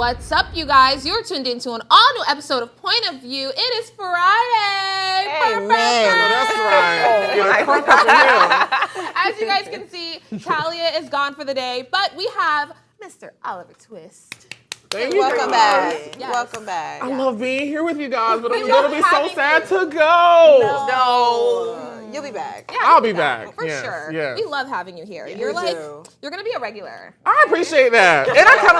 What's up, you guys? You're tuned into an all-new episode of Point of View. It is Friday. Hey, man. No, that's right. Get a crunk up in here. As you guys can see, Talia is gone for the day, but we have Mr. Oliver Twixt. Thank you. Welcome back. Yes. Welcome back. I love being here with you guys, but I'm We going to love be so having sad you. to go. No. You'll be back. Yeah, I'll you'll be back. For Yes, sure. yes. We love having you here. You're you're gonna be a regular. I appreciate that. And I kind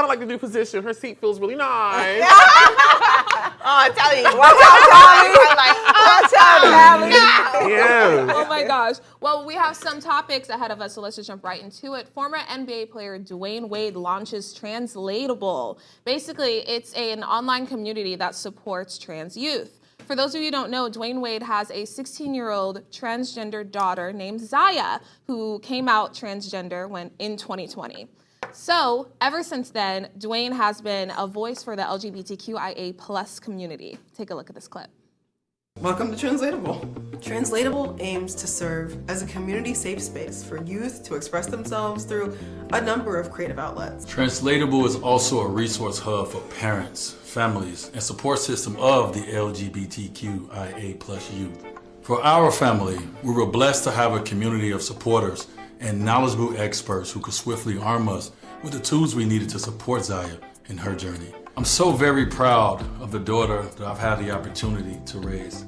of like the new position. Her seat feels really nice. Oh, Tally. Watch out, Tally. Yes. Oh my gosh. Well, we have some topics ahead of us, so let's just jump right into it. Former NBA player Dwayne Wade launches Translatable. Basically, it's an online community that supports trans youth. For those of you who don't know, Dwayne Wade has a 16-year-old transgender daughter named Zaya, who came out transgender in 2020. So, ever since then, Dwayne has been a voice for the LGBTQIA plus community. Take a look at this clip. Welcome to Translatable. Translatable aims to serve as a community safe space for youth to express themselves through a number of creative outlets. Translatable is also a resource hub for parents, families, and support system of the LGBTQIA plus youth. For our family, we were blessed to have a community of supporters and knowledgeable experts who could swiftly arm us with the tools we needed to support Zaya in her journey. I'm so very proud of the daughter that I've had the opportunity to raise.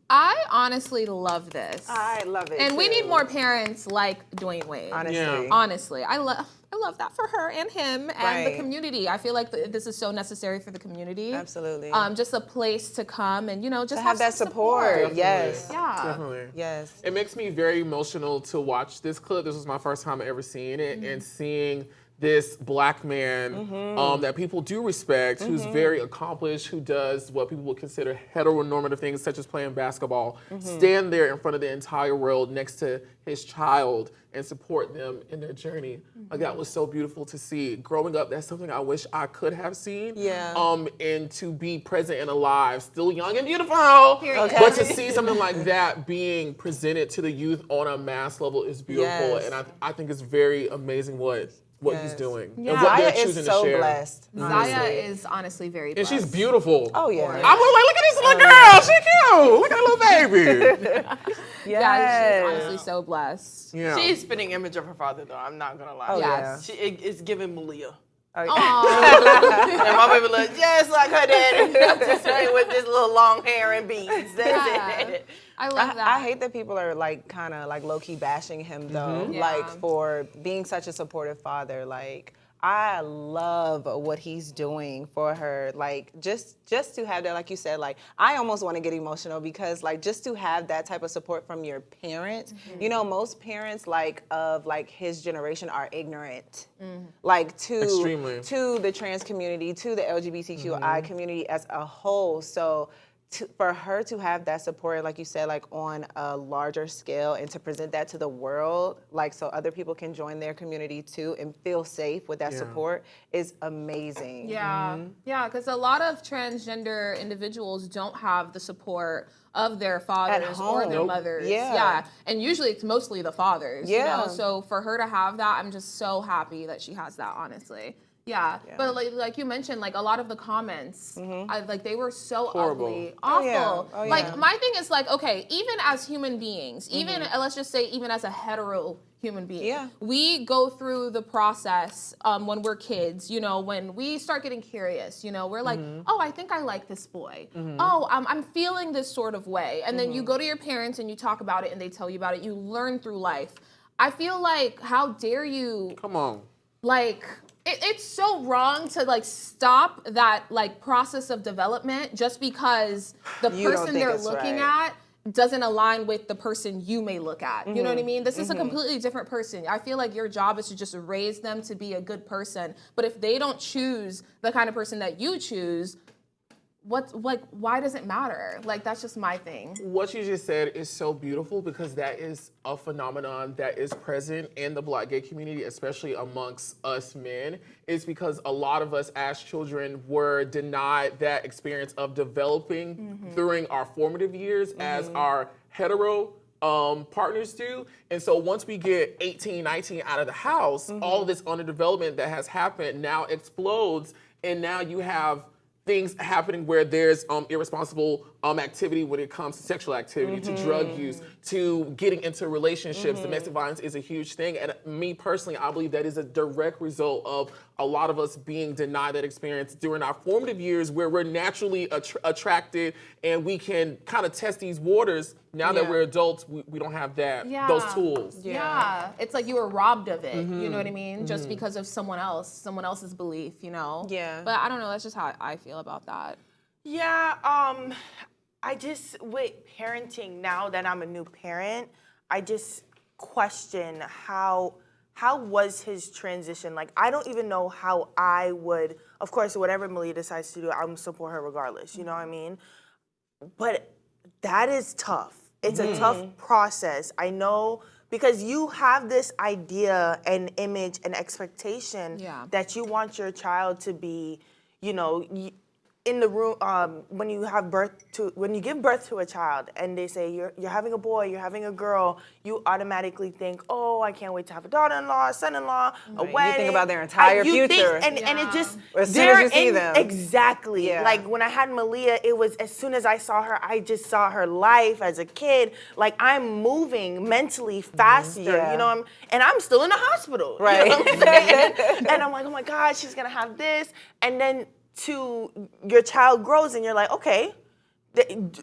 I honestly love this. I love it. And we too. need more parents like Dwayne Wade. Honestly. Yeah. Honestly, I love that for her and him and the Right. community. I feel like this is so necessary for the community. Absolutely. Just a place to come and just to have that some support. Yes. Yeah. Definitely. Yes. It makes me very emotional to watch this clip. This was my first time ever seeing it, and seeing this black man that people do respect, who's very accomplished, who does what people would consider heteronormative things, such as playing basketball, stand there in front of the entire world next to his child and support them in their journey. Like, that was so beautiful to see. Growing up, that's something I wish I could have seen. Yeah. And to be present and alive, still young and beautiful. Period. But to see something like that being presented to the youth on a mass level is beautiful. Yes. And I think it's very amazing what he's Yes. doing Yeah. and what Zaya they're choosing is so to share. blessed. Zaya honestly. is honestly very And blessed. she's beautiful. Oh, yeah. I'm like, look at this little girl. She cute. Look at that little baby. Yeah, she's honestly so blessed. Yeah. She's spitting image of her father, though. I'm not gonna lie. Oh, Yes. It's giving Malia. Aw. And my baby look just like her daddy, just with this little long hair and beads. That's Yeah. it. I love that. I hate that people are like kind of like low key bashing him though, Yeah. like for being such a supportive father. Like I love what he's doing for her. Like just to have that, like you said, like I almost want to get emotional because like just to have that type of support from your parents. You know, most parents like of like his generation are ignorant, like Extremely. to the trans community, to the LGBTQI community as a whole. So. For her to have that support, like you said, like on a larger scale and to present that to the world, like so other people can join their community too and feel safe with that support is amazing. Yeah, yeah, because a lot of transgender individuals don't have the support of their fathers or home. their Nope. mothers. Yeah. And usually it's mostly the fathers. Yeah. So for her to have that, I'm just so happy that she has that, honestly. Yeah. But like you mentioned, like a lot of the comments, they were so Horrible. ugly, awful. yeah. Oh, yeah. Like my thing is like, okay, even as human beings, even let's just say even as a hetero human being, we go through the process when we're kids, when we start getting curious, we're like, oh, I think I like this boy. Oh, I'm feeling this sort of way. And then you go to your parents and you talk about it and they tell you about it. You learn through life. I feel like, how dare you, Come on. like, it's so wrong to like stop that like process of development just because the You don't person think they're it's looking right. at doesn't align with the person you may look at. You know what I mean? This is a completely different person. I feel like your job is to just raise them to be a good person. But if they don't choose the kind of person that you choose, why does it matter? Like, that's just my thing. What you just said is so beautiful because that is a phenomenon that is present in the Black gay community, especially amongst us men. It's because a lot of us as children were denied that experience of developing during our formative years as our hetero partners do. And so once we get 18, 19 out of the house, all of this underdevelopment that has happened now explodes, and now you have things happening where there's irresponsible activity when it comes to sexual activity, to drug use, to getting into relationships. Domestic violence is a huge thing. And me personally, I believe that is a direct result of a lot of us being denied that experience during our formative years where we're naturally attracted and we can kind of test these waters. Now that we're adults, we don't have that those tools. Yeah. It's like you were robbed of it, you know what I mean? Just because of someone else's belief, you know? Yeah. But I don't know, that's just how I feel about that. Yeah, I just, with parenting, now that I'm a new parent, I just question how was his transition? Like, I don't even know how I would, of course, whatever Malia decides to do, I'm gonna support her regardless, you know what I mean? But that is tough. It's a tough process. I know, because you have this idea and image and expectation that you want your child to be, you know, in the room, when you give birth to a child and they say you're having a boy, you're having a girl, you automatically think, oh, I can't wait to have a daughter-in-law, a son-in-law, a wedding. You think about their entire future. And it just, as soon as you see them. Exactly. Yeah. Like when I had Malia, it was as soon as I saw her, I just saw her life as a kid. Like I'm moving mentally faster, you know, and I'm still in the hospital. Right. You know what I'm saying? And I'm like, oh my God, she's gonna have this. And then your child grows and you're like, okay,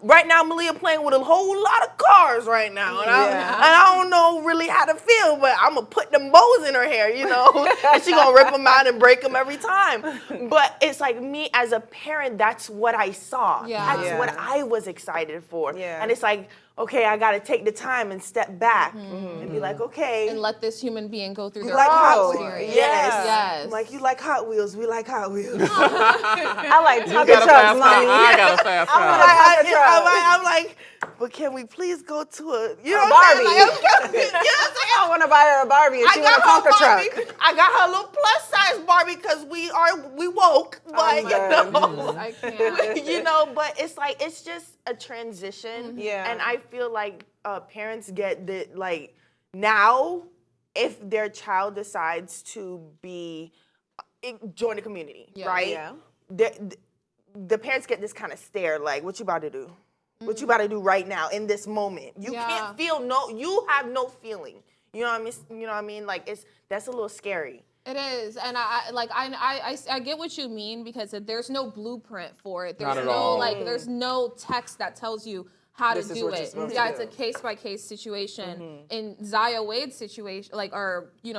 right now Malia playing with a whole lot of cars right now, and I don't know really how to feel, but I'm gonna put them bows in her hair, you know, and she gonna rip them out and break them every time. But it's like me as a parent, that's what I saw. That's what I was excited for. And it's like, okay, I gotta take the time and step back and be like, okay. And let this human being go through their like own Hot experience. Yes. Like, you like Hot Wheels, we like Hot Wheels. I like You Tucker got a trucks, fast car. mommy. I got a fast car. I'm like, but can we please go to a Barbie. Like, you know what I'm saying? I want to buy her a Barbie and she want a Tonka truck. I got her a little plus size Barbie because we woke, but I can't. you know, but it's like it's just a transition. Yeah. And I feel like parents get that, like, now if their child decides to join the community, right? Yeah. The parents get this kind of stare, like, what you about to do? What you about to do right now in this moment? You can't feel you have no feeling. You know what I mean? You know what I mean? Like that's a little scary. It is, and I get what you mean, because there's no blueprint for it. There's Not at no all. there's no text that tells you how This to is do what you're it. supposed Yeah, to it's a do. case by case situation. In Zaya Wade's situation,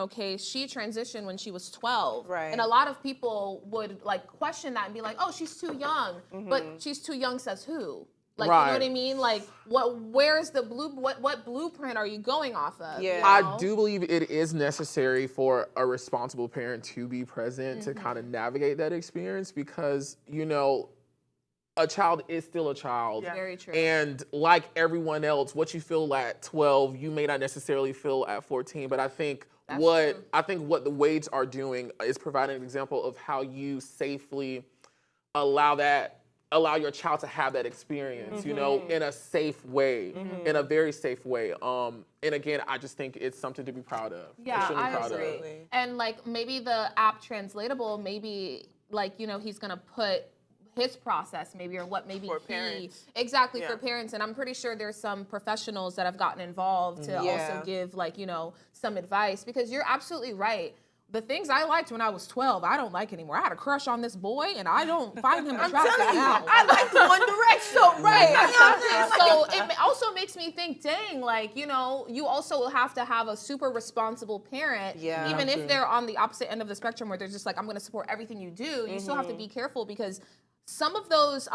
case, she transitioned when she was 12, Right. and a lot of people would question that and be like, "Oh, she's too young," but she's too young says who? Like, you know what I mean? Like, where's the what blueprint are you going off of? Yeah. you know? I do believe it is necessary for a responsible parent to be present to kind of navigate that experience, because, you know, a child is still a child. Yeah. Very true. And like everyone else, what you feel at 12, you may not necessarily feel at 14. But I think what the Wades are doing is providing an example of how you safely allow your child to have that experience, you know, in a safe way, in a very safe way. And again, I just think it's something to be proud of. Yeah, Extremely I proud of. agree. And maybe the app Translatable, maybe he's gonna put his process or what maybe For parents. Exactly, for parents. And I'm pretty sure there's some professionals that have gotten involved to also give some advice, because you're absolutely right. The things I liked when I was 12, I don't like anymore. I had a crush on this boy, and I don't find him attractive now. I like the One Direction. Right. You know what I'm saying? So it also makes me think, dang, you also have to have a super responsible parent. Yeah. Even if they're on the opposite end of the spectrum where they're just like, I'm going to support everything you do, you still have to be careful, because some of those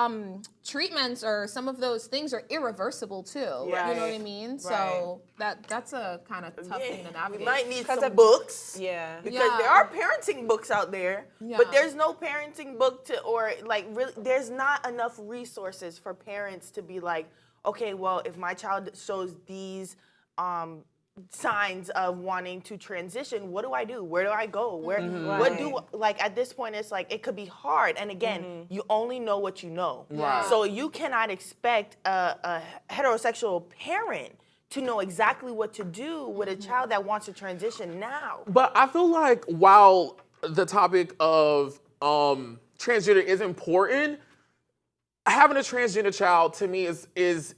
treatments or some of those things are irreversible too. Right. You know what I mean? So that's a kind of tough thing to We navigate. might need some books. Yeah. Because there are parenting books out there, Yeah. but there's no parenting book really, there's not enough resources for parents to be like, okay, well, if my child shows these signs of wanting to transition, what do I do? Where do I go? At this point, it's like, it could be hard. And again, you only know what you know. Right. So you cannot expect a heterosexual parent to know exactly what to do with a child that wants to transition now. But I feel like while the topic of transgender is important, having a transgender child to me is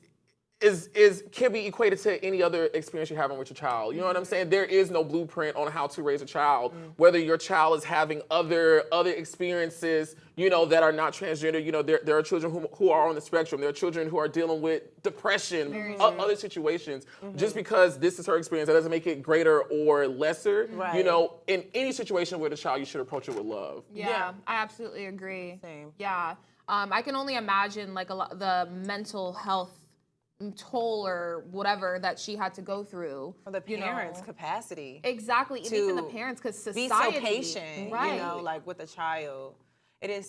can be equated to any other experience you're having with your child. You know what I'm saying? There is no blueprint on how to raise a child. Whether your child is having other experiences, you know, that are not transgender. You know, there are children who are on the spectrum. There are children who are dealing with depression, other situations. Just because this is her experience, that doesn't make it greater or lesser. Right. You know, in any situation with a child, you should approach it with love. Yeah, I absolutely agree. Same. Yeah. I can only imagine like the mental health toll or whatever that she had to go through. For the parents' capacity. Exactly, to even the parents, because Be society. so patient, right. you know, like with a child. It is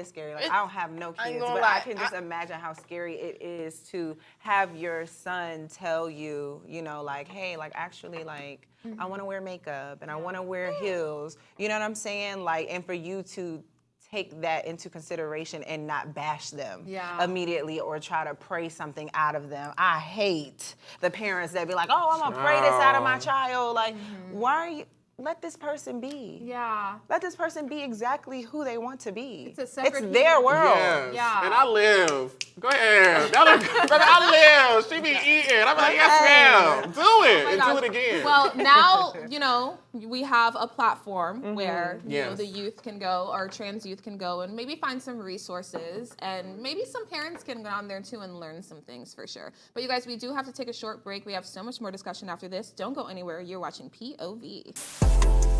scary. Like I don't have no I ain't kids, gonna but lie, I can just imagine how scary it is to have your son tell you, you know, like, hey, like actually, like I want to wear makeup and I want to wear heels. You know what I'm saying? Like, and for you to take that into consideration and not bash them immediately or try to pray something out of them. I hate the parents that be like, oh, I'm gonna pray this out of my child. Like, why are you? Let this person be. Yeah. Let this person be exactly who they want to be. It's a separate their human world. Yes. Yeah. And I live. Go ahead. Brother, I live. She be eating. I'm like, yes, ma'am. Do it. And do it again. Well, now, you know, we have a platform where, you know, Yes. the youth can go, or trans youth can go and maybe find some resources, and maybe some parents can go on there too and learn some things for sure. But you guys, we do have to take a short break. We have so much more discussion after this. Don't go anywhere. You're watching POV.